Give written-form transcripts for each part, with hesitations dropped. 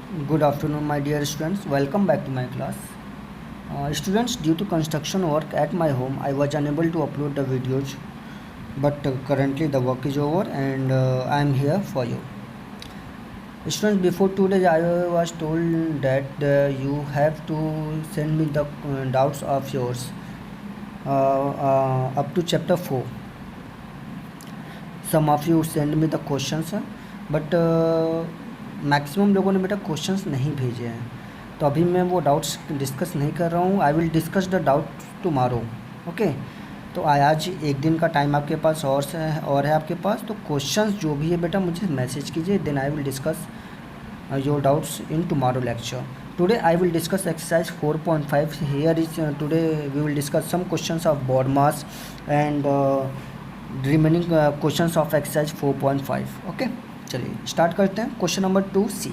Good afternoon, my dear students. Welcome back to my class. Students, due to construction work at my home, I was unable to upload the videos, but currently the work is over and I am here for you. Students, before today, I was told that you have to send me the doubts of yours up to chapter 4. Some of you send me the questions, but maximum लोगों ने बेटा questions नहीं भेजे हैं, तो अभी मैं वो डाउट्स डिस्कस नहीं कर रहा हूँ. आई will discuss the doubt tomorrow. Okay, तो आज एक दिन का टाइम आपके पास और है आपके पास. तो क्वेश्चंस जो भी है बेटा मुझे मैसेज कीजिए, then I will discuss your doubts in tomorrow lecture. Today I will discuss exercise 4.5. Here is today we will discuss some questions of BODMAS and remaining questions of exercise 4.5. Okay, चलिए start करते हैं. Question number 2C.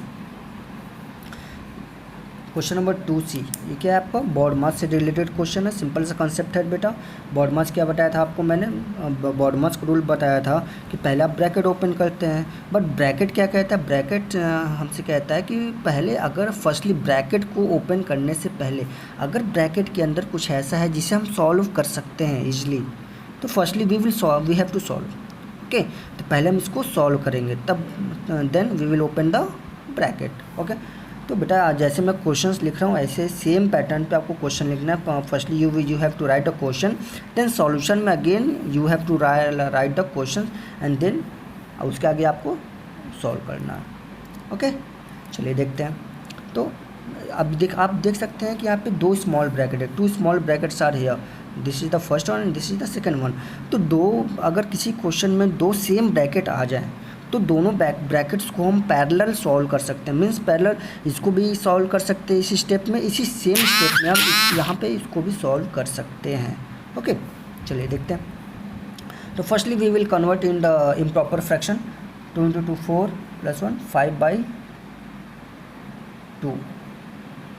Question number 2C ये क्या है आपका? Baud मास से related question है. Simple सा कंसेप्ट है बेटा. बॉड मास क्या बताया था आपको मैंने? बॉड मास का रूल बताया था कि पहले आप ब्रैकेट ओपन करते हैं, बट ब्रैकेट क्या कहता है? ब्रैकेट हमसे कहता है कि पहले अगर फर्स्टली ब्रैकेट को ओपन करने से पहले अगर ब्रैकेट के अंदर कुछ ऐसा है जिसे हम सॉल्व कर सकते हैं इजली, तो firstly we have to solve. Okay, तो पहले हम इसको सॉल्व करेंगे, तब then we will open the bracket. Okay, तो बेटा जैसे मैं क्वेश्चंस लिख रहा हूँ ऐसे सेम पैटर्न पे आपको क्वेश्चन लिखना है. Firstly you have to write a question, then solution में again you have to write the question and then उसके आगे आपको सॉल्व करना है. ओके, चलिए देखते हैं. तो अब आप देख सकते हैं कि यहाँ पे दो स्मॉल ब्रैकेट है. 2 small brackets are here. This is the first one and this is the second one. तो अगर किसी क्वेश्चन में 2 सेम ब्रैकेट आ जाए तो दोनों ब्रैकेट्स को हम पैरेलल सॉल्व कर सकते हैं. मीन्स पैरेलल इसको भी सॉल्व कर सकते हैं इसी स्टेप में, इसी सेम स्टेप में हम यहाँ पे इसको भी सॉल्व कर सकते हैं. ओके, चलिए देखते हैं. तो firstly we will convert in the improper fraction. 2 × 2 4 + 1 5/2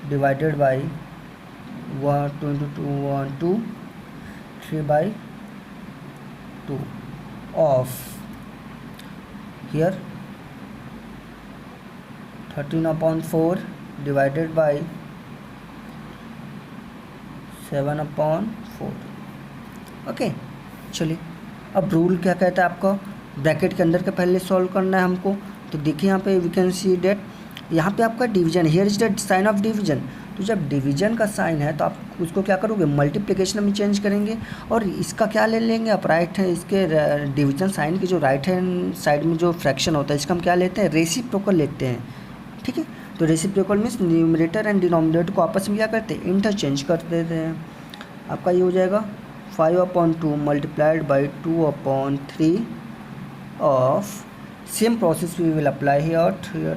divided by 2 × 2 1 2 3/2 of here 13/4 divided by 7/4. Okay, चलिए अब रूल क्या कहता है आपका? ब्रैकेट के अंदर का पहले सॉल्व करना है हमको. तो देखिए यहाँ पे वी कैन सी डेट यहाँ पे आपका division, here is the sign of division. तो जब डिवीजन का साइन है तो आप उसको क्या करोगे? मल्टीप्लिकेशन में चेंज करेंगे और इसका क्या ले लेंगे आप? राइट है इसके डिवीजन साइन की जो राइट हैंड साइड में जो फ्रैक्शन होता है इसका हम क्या लेते हैं? रेसिप्रोकल लेते हैं. ठीक है, तो reciprocal means numerator and denominator को आपस में क्या करते हैं? इंटरचेंज कर देते हैं. आपका ये हो जाएगा 5/2 multiplied by 2/3 of same process we will apply here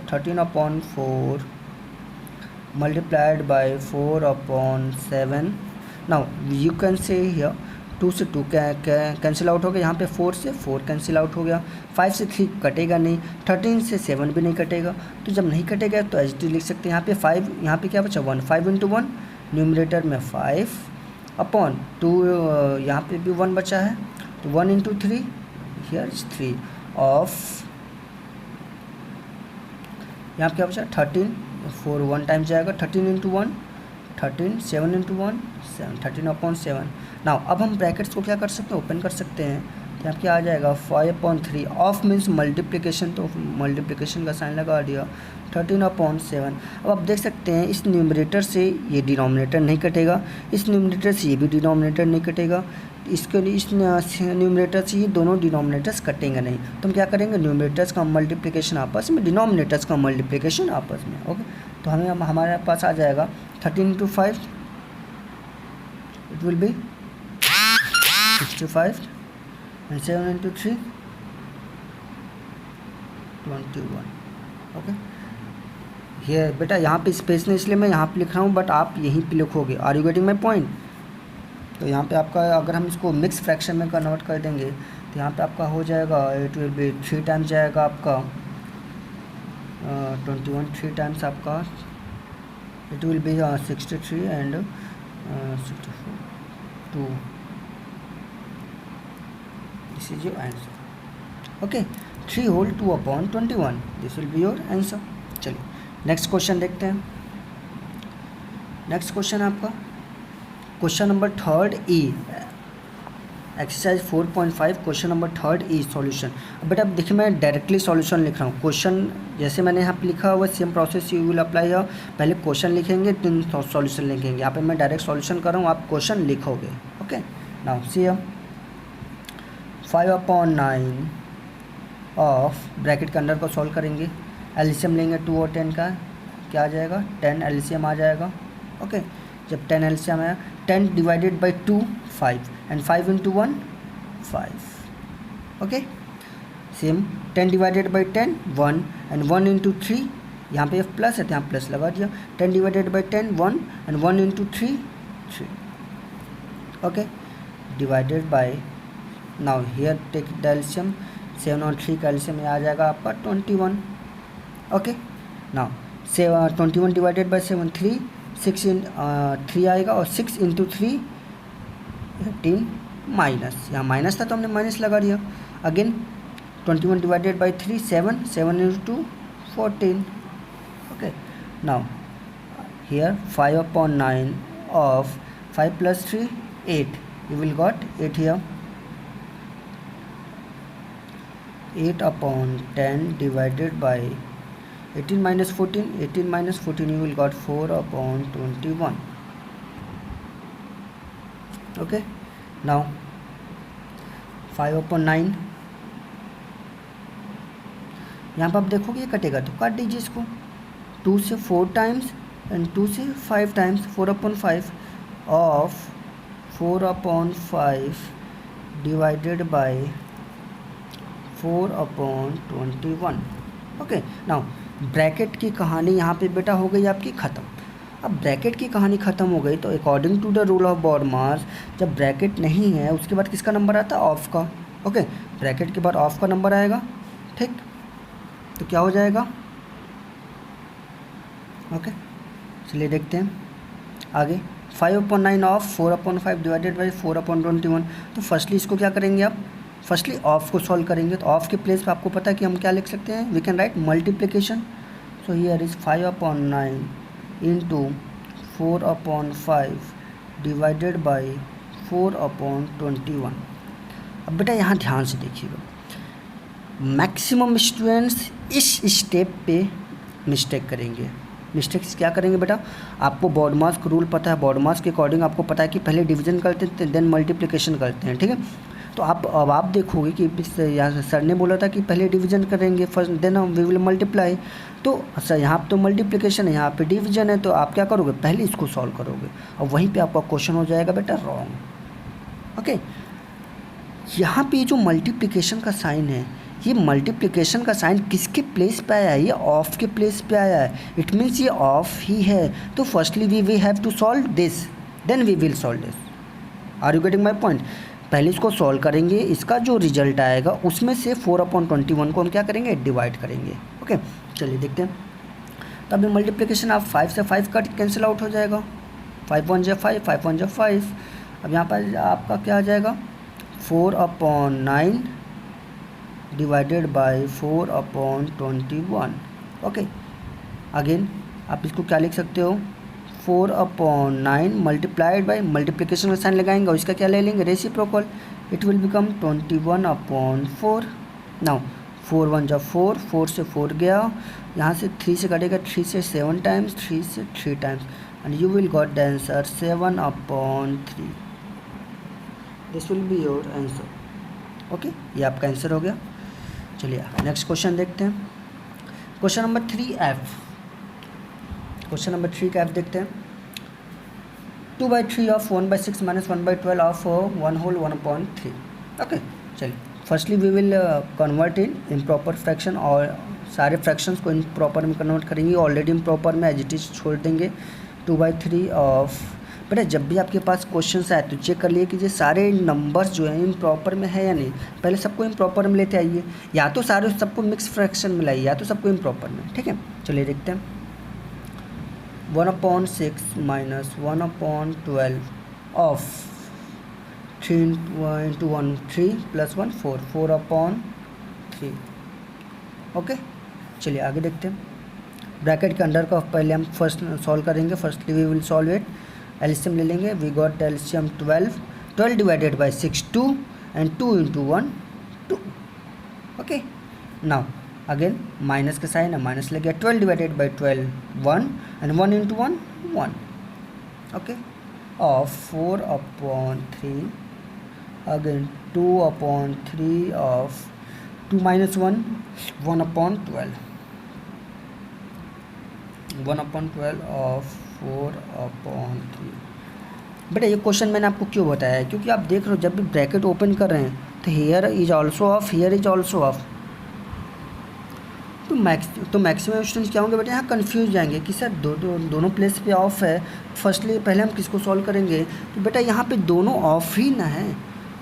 13/4 multiplied by 4/7. now you can say here 2 से 2 कैंसिल आउट हो गया. यहाँ पे 4 से 4 कैंसिल आउट हो गया. 5 से 3 कटेगा नहीं. 13 से 7 भी नहीं कटेगा. तो जब नहीं कटेगा तो एच डी लिख सकते हैं. यहाँ पे 5, यहाँ पे क्या बचा? 1. 5 × 1 न्यूमरेटर में 5/2 यहाँ पे भी 1 बचा है. तो 1 × 3 हियर इज 3 ऑफ यहाँ पे क्या बचा? 13. 4 1 टाइम्स जाएगा. 13 × 1 13. 7 × 1 7 13/7. नाउ अब हम ब्रैकेट्स को क्या कर सकते हैं? ओपन कर सकते हैं. तो यहाँ क्या आ जाएगा? 5/3 ऑफ मीन्स मल्टीप्लिकेशन, तो मल्टीप्लिकेशन का साइन लगा दिया. 13/7. अब आप देख सकते हैं इस न्यूमरेटर से ये डिनोमिनेटर नहीं कटेगा, इस न्यूमरेटर से ये भी डिनोमिनेटर नहीं कटेगा, इसके लिए इस न्यूमरेटर से ये दोनों डिनोमिनेटर्स कटेंगे नहीं. तो हम क्या करेंगे? न्यूमरेटर्स का मल्टीप्लिकेशन आपस में, डिनोमिनेटर्स का मल्टीप्लिकेशन आपस में. ओके, तो हमारे पास आ जाएगा 13 × 5 it will B 65 and 7 × 3 21. Okay, ये बेटा यहाँ पे स्पेस नहीं इसलिए मैं यहाँ पे लिख रहा हूँ, बट आप यहीं पे लिखोगे. Are you getting my point? तो यहाँ पे आपका अगर हम इसको मिक्स फ्रैक्शन में कन्वर्ट कर देंगे तो यहाँ पे आपका हो जाएगा, इट विल बी 3 टाइम्स जाएगा आपका 21. 3 टाइम्स आपका it will be 63 and 64 2. This is your answer. Okay, 3 whole 2/21. This will be your answer. चलिए नेक्स्ट क्वेश्चन देखते हैं। नेक्स्ट क्वेश्चन है आपका question number third E, exercise 4.5 question number third E solution. अब बेटा अब देखिए मैं डायरेक्टली सॉल्यूशन लिख रहा हूँ। क्वेश्चन जैसे मैंने यहाँ पे लिखा हुआ same process you will apply. पहले क्वेश्चन लिखेंगे देन सॉल्यूशन लिखेंगे। यहाँ पे मैं डायरेक्ट सॉल्यूशन कर रहा हूँ, आप क्वेश्चन लिखोगे। Okay now see 5/9 of bracket के अंदर को सॉल्व करेंगे। एलसीएम लेंगे 2 और 10 का, क्या आ जाएगा 10 एलसीएम आ जाएगा। ओके जब 10 एलसीएम आया 10 divided by 2 5 and 5 into 1 5। Okay same 10 divided by 10 1 and 1 into 3, यहाँ पे प्लस है तो यहाँ प्लस लगा दिया। 10 divided by 10 1 and 1 into 3 3। Okay divided by now here take the LCM 7 और 3 का एलसीएम आ जाएगा आपका 21। ओके नाउ 21 डिवाइडेड बाई 7 3 6 इन 3 आएगा और 6 इंटू 3 18 माइनस, यहाँ माइनस था तो हमने माइनस लगा दिया। Again 21 divided by 3 7 7 into 14। Okay now here 5/9 of 5 plus 3 8, you will got 8 here। 8/10 divided by 18 minus 14, 18 minus 14 you will got 4/21। okay now 5/9, यहाँ पर आप देखोगे ये कटेगा तो काट दीजिए इसको। 2 से 4 टाइम्स एंड 2 से 5 times 4/5 of 4/5 divided by 4/21। Okay now bracket की कहानी यहाँ पे बेटा हो गई आपकी ख़त्म। अब ब्रैकेट की कहानी ख़त्म हो गई तो according to the rule of BODMAS जब ब्रैकेट नहीं है उसके बाद किसका नंबर आता है ऑफ का। ओके ब्रैकेट के बाद ऑफ का नंबर आएगा, ठीक तो क्या हो जाएगा। ओके चलिए देखते हैं आगे। 5/9 ऑफ 4/5 डिवाइडेड बाई 4/21। तो फर्स्टली इसको क्या करेंगे आप, फर्स्टली ऑफ को सॉल्व करेंगे। तो ऑफ के प्लेस पे आपको पता है कि हम क्या लिख सकते हैं, we can write multiplication. So here is 5/9 into 4/5 divided by 4/21। अब बेटा यहाँ ध्यान से देखिएगा, मैक्सिमम स्टूडेंट्स इस स्टेप पे मिस्टेक करेंगे। मिस्टेक्स क्या करेंगे बेटा, आपको बॉडमास का रूल पता है, बॉडमास के अकॉर्डिंग आपको पता है कि पहले डिवीजन करते हैं देन मल्टीप्लिकेशन करते हैं, ठीक है। तो अब आप देखोगे कि यहाँ सर ने बोला था कि पहले डिवीजन करेंगे first then we will multiply. तो सर यहाँ पे तो मल्टीप्लिकेशन है, यहाँ पे डिवीजन है, तो आप क्या करोगे पहले इसको सॉल्व करोगे और वहीं पे आपका क्वेश्चन हो जाएगा बेटा रॉन्ग। ओके यहाँ पे जो मल्टीप्लिकेशन का साइन है, ये मल्टीप्लिकेशन का साइन किसके प्लेस पे आया है, ये ऑफ के प्लेस पे आया है। इट मीन्स ये ऑफ ही है। तो firstly we have to solve this then we will solve this. Are you getting my point. पहले इसको सॉल्व करेंगे, इसका जो रिजल्ट आएगा उसमें से 4/21 को हम क्या करेंगे डिवाइड करेंगे। ओके चलिए देखते हैं। तो अभी मल्टीप्लिकेशन आप 5 से 5 कट कैंसिल आउट हो जाएगा। 5 1 = 5, 5 1 = 5। अब यहाँ पर आपका क्या आ जाएगा 4/9 डिवाइडेड बाई 4/21। ओके अगेन आप इसको क्या लिख सकते हो 4/9 मल्टीप्लाइड बाई मल्टीप्लिकेशन का साइन लगाएंगे और इसका क्या ले लेंगे reciprocal. It will become 21/4। Now 4 1 = 4, 4 से 4 गया, यहाँ से 3 से कटेगा, 3 से 7 टाइम्स, 3 से 3 times and you will got the answer 7/3। This will be your answer. Okay ये आपका आंसर हो गया। चलिए नेक्स्ट क्वेश्चन देखते हैं। Question number 3F। Question number 3 का F देखते हैं। 2/3 of 1/6 minus 1/12 of 1 whole 1/3। Okay चलिए firstly we will convert in improper fraction और सारे फ्रैक्शंस को इम्प्रॉपर में कन्वर्ट करेंगे। ऑलरेडी इम्प्रॉपर में एज इट इज छोड़ देंगे। 2/3 ऑफ बेटा जब भी आपके पास क्वेश्चन आए तो चेक कर लिए कि ये सारे नंबर्स जो हैं इम्प्रॉपर में है या नहीं। पहले सबको इम्प्रॉपर में लेते आइए, या तो सारे सबको मिक्स फ्रैक्शन में लाइए या तो सबको इम्प्रॉपर में, ठीक है। चलिए देखते हैं। 1/6 माइनस 1/12 ऑफ 3 × 1 3 + 1 4 4/3। ओके चलिए आगे देखते हैं। ब्रैकेट के अंडर का पहले हम फर्स्ट सॉल्व करेंगे। Firstly we will solve it, LCM ले लेंगे। We got LCM 12 divided by 6 2 and 2 into 1 2। Okay, now again minus का साइन है, माइनस लग गया। 12 divided by 12 1 and 1 into 1 1। Okay, of 4/3 again 2/3 of 2 minus 1 1/12 1/12 of 4/3। बेटा ये question मैंने आपको क्यों बताया है, क्योंकि आप देख रहे हो जब भी ब्रैकेट ओपन कर रहे हैं तो here is also of, here is also of. तो मैक्सिमम स्टूडेंट्स क्या होंगे बेटा, यहाँ कन्फ्यूज जाएंगे कि सर दोनों प्लेस पे ऑफ है। फर्स्टली पहले हम किसको सॉल्व करेंगे, तो बेटा यहाँ पे दोनों ऑफ ही ना है,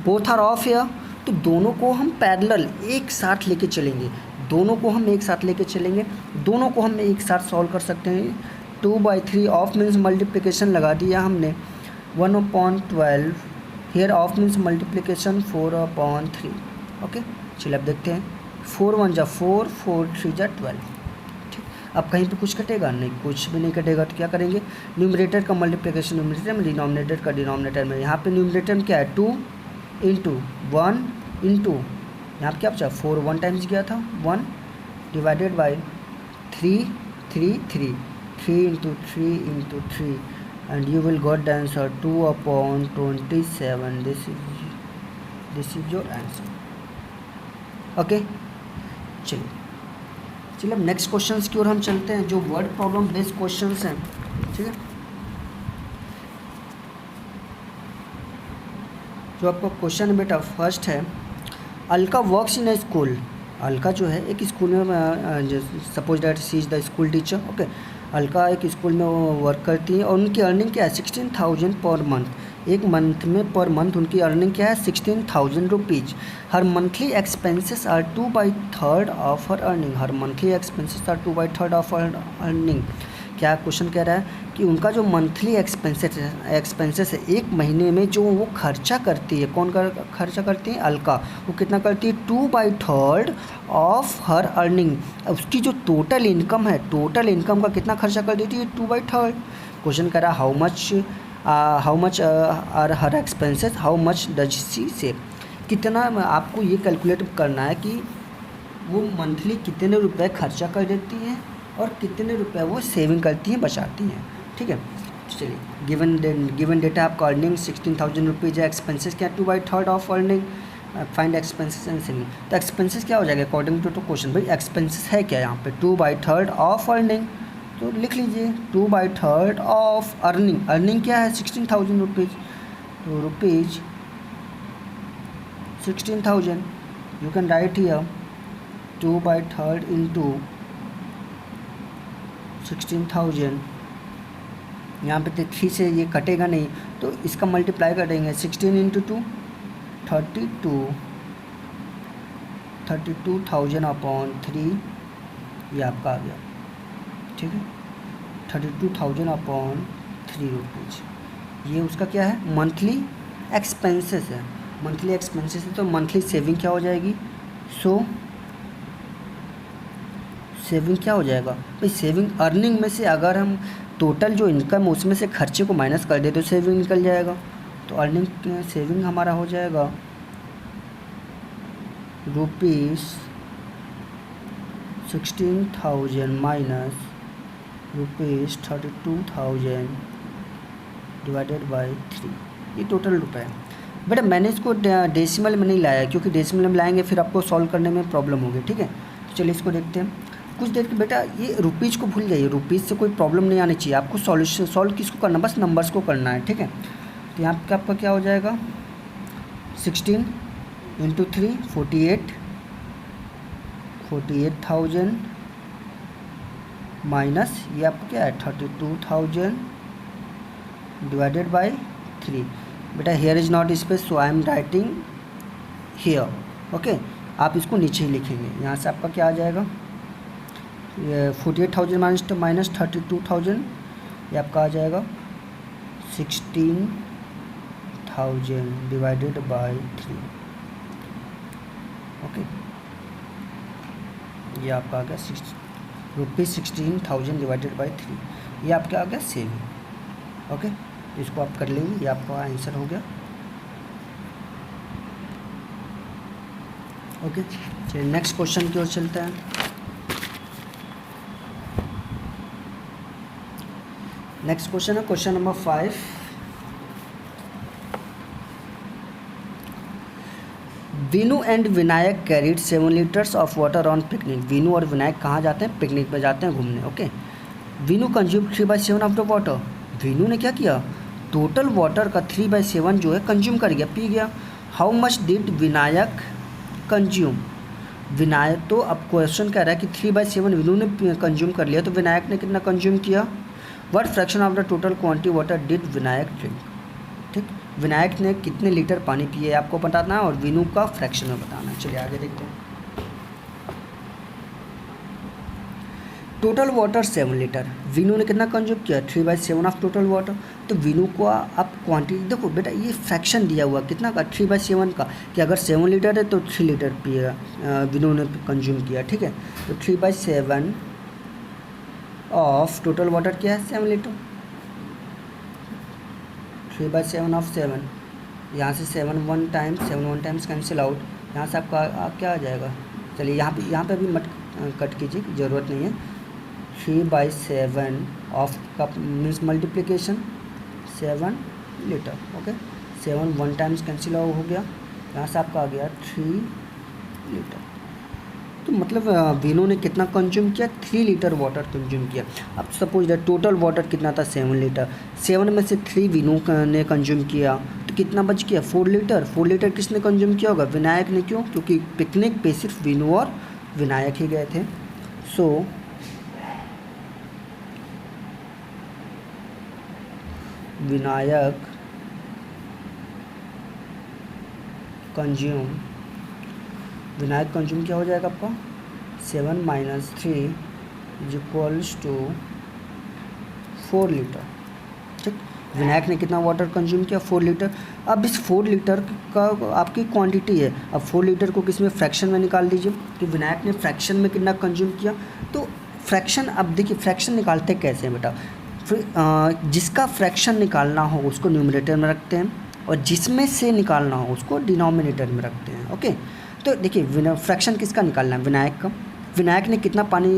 बोथ आर ऑफ है। तो दोनों को हम पैरेलल एक साथ लेके चलेंगे, दोनों को हम एक साथ लेके चलेंगे, दोनों को हम एक साथ सॉल्व कर सकते हैं। 2/3 ऑफ मीन्स मल्टीप्लिकेशन लगा दिया हमने 1/12, here of means multiplication 4/3। Okay, चलिए अब देखते हैं। 4 1 जा 4, 4 3 जा 12। ठीक, अब कहीं पे कुछ कटेगा नहीं, कुछ भी नहीं कटेगा। तो क्या करेंगे, न्यूमरेटर का मल्टीप्लिकेशन न्यूमरेटर में, डिनोमिनेटर का डिनोमिनेटर में। यहाँ पे न्यूमरेटर में क्या है 2 इंटू 1 इंटू यहाँ पर क्या बचा 4 1 टाइम्स गया था 1 divided by 3 3 3 3 into 3 into 3 and you will got the answer 2/27। this is your answer। Okay, चलिए अब नेक्स्ट क्वेश्चंस की ओर हम चलते हैं, जो वर्ड प्रॉब्लम बेस्ड क्वेश्चंस हैं। ठीक है, जो आपका क्वेश्चन है बेटा फर्स्ट है, Alka works in a school. Alka जो है एक स्कूल में, suppose that she is the school teacher. Okay, Alka एक स्कूल में वो वर्क करती है और उनकी अर्निंग क्या है 16,000 पर मंथ। एक मंथ में पर मंथ उनकी अर्निंग क्या है 16,000 rupees. Her monthly expenses are 2/3 of her earning. Her monthly expenses are 2/3 of her earning. क्या क्वेश्चन कह रहा है कि उनका जो मंथली एक्सपेंसेस है एक महीने में जो वो खर्चा करती है, कौन खर्चा करती है, अलका। वो कितना करती है 2/3 ऑफ हर अर्निंग। उसकी जो टोटल इनकम है, टोटल इनकम का कितना खर्चा कर देती है 2/3। क्वेश्चन कह रहा है how much are her expenses, how much does she save. कितना आपको ये कैलकुलेट करना है कि वो मंथली कितने रुपए खर्चा कर देती हैं और कितने रुपए वो सेविंग करती हैं, बचाती हैं। ठीक है, चलिए गिवन डेटा आपका अर्निंग 16,000 रुपीज़ है, एक्सपेंसेस क्या 2/3 of earning, find expenses and saving. तो एक्सपेंसेस क्या हो जाएगा अकॉर्डिंग टू क्वेश्चन, भाई एक्सपेंसेस है क्या यहाँ पे 2/3 ऑफ अर्निंग। तो लिख लीजिए 2/3 ऑफ अर्निंग। अर्निंग क्या है 16,000 रुपीज़, तो rupees 16,000 you can write here 2/3 into 16,000। यहाँ पे 3 से ये कटेगा नहीं तो इसका मल्टीप्लाई करेंगे 16 इंटू 2 32,000/3 ये आपका आ गया। ठीक है, 32,000/3 रुपीज़। ये उसका क्या है मंथली एक्सपेंसेस है। मंथली एक्सपेंसेस है तो मंथली सेविंग क्या हो जाएगी, सो सेविंग क्या हो जाएगा भाई, सेविंग अर्निंग में से अगर हम टोटल जो इनकम है उसमें से खर्चे को माइनस कर दे तो सेविंग निकल जाएगा। तो अर्निंग सेविंग हमारा हो जाएगा ₹16,000 माइनस ₹32,000 डिवाइडेड बाई 3। ये टोटल रुपए है। बेटा मैंने इसको डेसिमल में नहीं लाया क्योंकि डेसिमल में लाएंगे फिर आपको सॉल्व करने में प्रॉब्लम होगी। ठीक है, तो चलिए इसको देखते हैं। कुछ देर के बेटा ये रुपीज़ को भूल जाइए, रुपीज़ से कोई प्रॉब्लम नहीं आनी चाहिए। आपको सॉल्व किसको करना, बस नंबर्स को करना है। ठीक है, तो यहाँ पे आपका क्या हो जाएगा 16 इंटू 3 48,000 माइनस ये आपका क्या है 32,000 डिवाइडेड बाई 3। बेटा here is not space so I am writing here. Okay, आप इसको नीचे ही लिखेंगे। यहाँ से आपका क्या आ जाएगा 48,000 माइनस 32,000 ये आपका आ जाएगा 16,000 डिवाइडेड बाई 3। ओके, ये आपका आ गया 6। ₹16,000 डिवाइडेड बाई 3, ये आपका आ गया सेविंग। ओके, इसको आप कर लेंगे, ये आपका आंसर हो गया। ओके, चलिए नेक्स्ट क्वेश्चन की ओर चलते हैं। नेक्स्ट क्वेश्चन है question number 5। Veenu and Vinayak carried 7 litres of water on picnic. Veenu और विनायक कहाँ जाते हैं? पिकनिक पे जाते हैं घूमने। Okay, Veenu consume 3/7 of the water. Veenu ने क्या किया? टोटल वाटर का 3/7 जो है कंज्यूम कर गया, पी गया। How much did Vinayak consume? Vinayak, तो अब क्वेश्चन कह रहा है कि 3/7 वीनू ने कंज्यूम कर लिया, तो विनायक ने कितना कंज्यूम किया? What fraction of the total quantity water did Vinayak drink? ठीक, विनायक ने कितने लीटर पानी पिए आपको बताना है और वीनू का फ्रैक्शन में बताना है। चलिए आगे देखते हैं। टोटल वाटर 7 लीटर, वीनू ने कितना कंज्यूम किया? 3/7 ऑफ टोटल वाटर। तो वीनू को आप क्वांटिटी देखो बेटा, ये फ्रैक्शन दिया हुआ कितना का? 3/7 का, कि अगर 7 लीटर है तो 3 लीटर पिएगा वीनू ने कंज्यूम किया। ठीक है, तो 3/7 ऑफ टोटल वाटर क्या है? 7 लीटर। 3/7 ऑफ 7, यहाँ से 7 1 टाइम्स कैंसिल आउट, यहाँ से आपका क्या आ जाएगा? चलिए यहाँ पे भी मत कट कीजिए, ज़रूरत नहीं है। 3/7 ऑफ का means multiplication 7 litre. Okay, 7 1 times cancel हो गया, यहाँ से आपका आ गया 3 लीटर। तो मतलब वीनू ने कितना कंज्यूम किया? 3 लीटर वाटर कंज्यूम किया। अब सपोज दैट टोटल वाटर कितना था? 7 लीटर। 7 में से 3 वीनू ने कंज्यूम किया, तो कितना बच गया? 4 लीटर। 4 लीटर किसने कंज्यूम किया होगा? विनायक ने। क्यों? क्योंकि पिकनिक पे सिर्फ वीनू और विनायक ही गए थे। सो विनायक कंज्यूम, विनायक कंज्यूम क्या हो जाएगा आपका? 7 - 3 = 4 लीटर। ठीक, विनायक ने कितना वाटर कंज्यूम किया? 4 लीटर। अब इस 4 लीटर का आपकी क्वांटिटी है, अब 4 लीटर को किस में? फ्रैक्शन में निकाल दीजिए कि विनायक ने फ्रैक्शन में कितना कंज्यूम किया। तो फ्रैक्शन, अब देखिए फ्रैक्शन निकालते कैसे हैं बेटा? फिर जिसका फ्रैक्शन निकालना हो उसको न्यूमरेटर में रखते हैं और जिसमें से निकालना हो उसको डिनोमिनेटर में रखते हैं। ओके, तो देखिए फ्रैक्शन किसका निकालना है? विनायक का। विनायक ने कितना पानी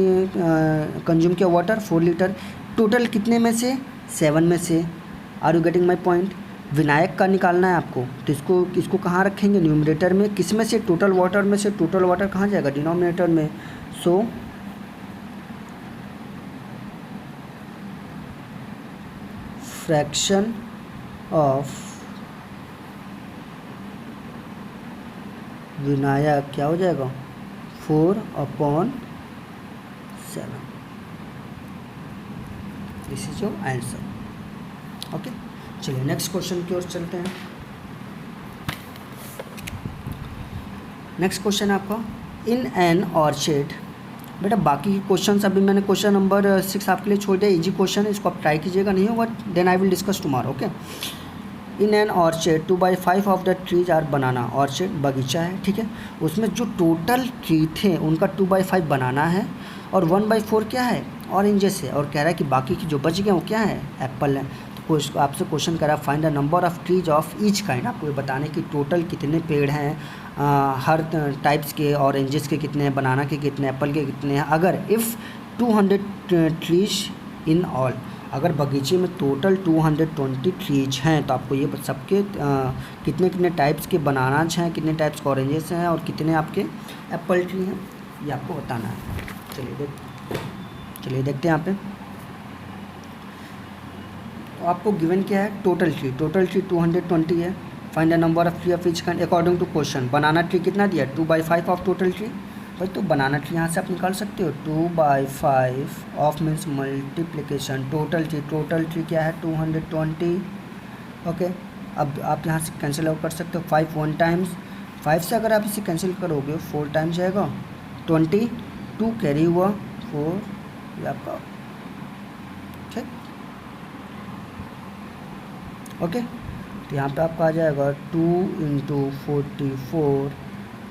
कंज्यूम किया? Water 4 litre. टोटल कितने में से? 7 में से। Are you getting my point? Vinayak का निकालना है आपको, तो इसको कहाँ रखेंगे? न्यूमरेटर में। किस में से? टोटल वाटर में से। टोटल वाटर कहाँ जाएगा? डिनोमिनेटर में। सो फ्रैक्शन ऑफ विनायक क्या हो जाएगा? 4/7। This is your answer. Okay, चलिए नेक्स्ट क्वेश्चन की ओर चलते हैं। नेक्स्ट क्वेश्चन है आपका, इन एन ऑर्चिड। बेटा बाकी के क्वेश्चंस अभी मैंने क्वेश्चन नंबर 6 आपके लिए छोड़ दिया, इजी क्वेश्चन है, इसको आप ट्राई कीजिएगा, नहीं होगा then I will discuss tomorrow. Okay, in an orchard 2/5 of the trees are banana. Orchard बगीचा है, ठीक है, उसमें जो टोटल ट्री थे उनका 2/5 बनाना है और 1/4 क्या है? ऑरेंजेस है। और कह रहा है कि बाकी की जो बच गए वो क्या है? एप्पल है। तो आपसे क्वेश्चन कर रहा है find the number of trees of each kind. आपको ये बताने कि टोटल कितने पेड़ हैं हर टाइप्स के, ऑरेंजेस के कितने हैं, बनाना के कितने, एप्पल के कितने हैं। अगर इफ़ 200 ट्रीज इन ऑल, अगर बगीचे में टोटल 220 ट्रीज हैं तो आपको ये सबके कितने कितने टाइप्स के बनानाज हैं, कितने टाइप्स के ऑरेंजेस हैं और कितने आपके एप्पल ट्री हैं, ये आपको बताना है। चलिए देखते हैं यहाँ पे। तो आपको गिवन क्या है? टोटल ट्री 220 है। Find the number of tree of each kind according to question. Banana tree कितना दिया? 2/5 ऑफ टोटल ट्री। भाई तो बनाना ट्री यहाँ से आप निकाल सकते हो, 2/5 of means multiplication total tree क्या है? 220। ओके, अब आप यहाँ से कैंसिल आउट कर सकते हो। 5 1 टाइम्स, 5 से अगर आप इसे कैंसिल करोगे 4 टाइम्स जाएगा, 22 कैरी हुआ 4, ये आपका ठीक। ओके, तो यहाँ पे आपका आ जाएगा 2 × 44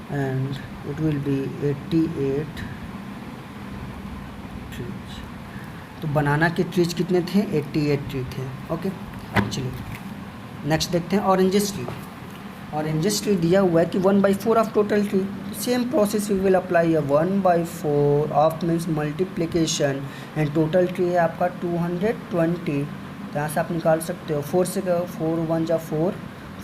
and it will B 88 trees. तो बनाना के ट्रीज कितने थे? 88 ट्री थे। ओके, चलिए नेक्स्ट देखते हैं ऑरेंजेस ट्री। ऑरेंजेस ट्री दिया हुआ है कि 1/4 of total tree. Same process we will apply. 1/4 of means multiplication and total tree है आपका 220। तो यहाँ से आप निकाल सकते हो 4 से 4 1 जा 4,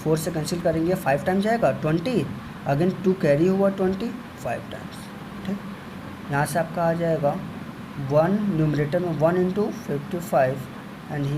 4 से कैंसिल करेंगे 5 टाइम जाएगा 20, अगेन 2 कैरी हुआ 20 5 टाइम्स। ठीक, यहाँ से आपका आ जाएगा 1 न्यूमरेटर में 1 × 55 एंड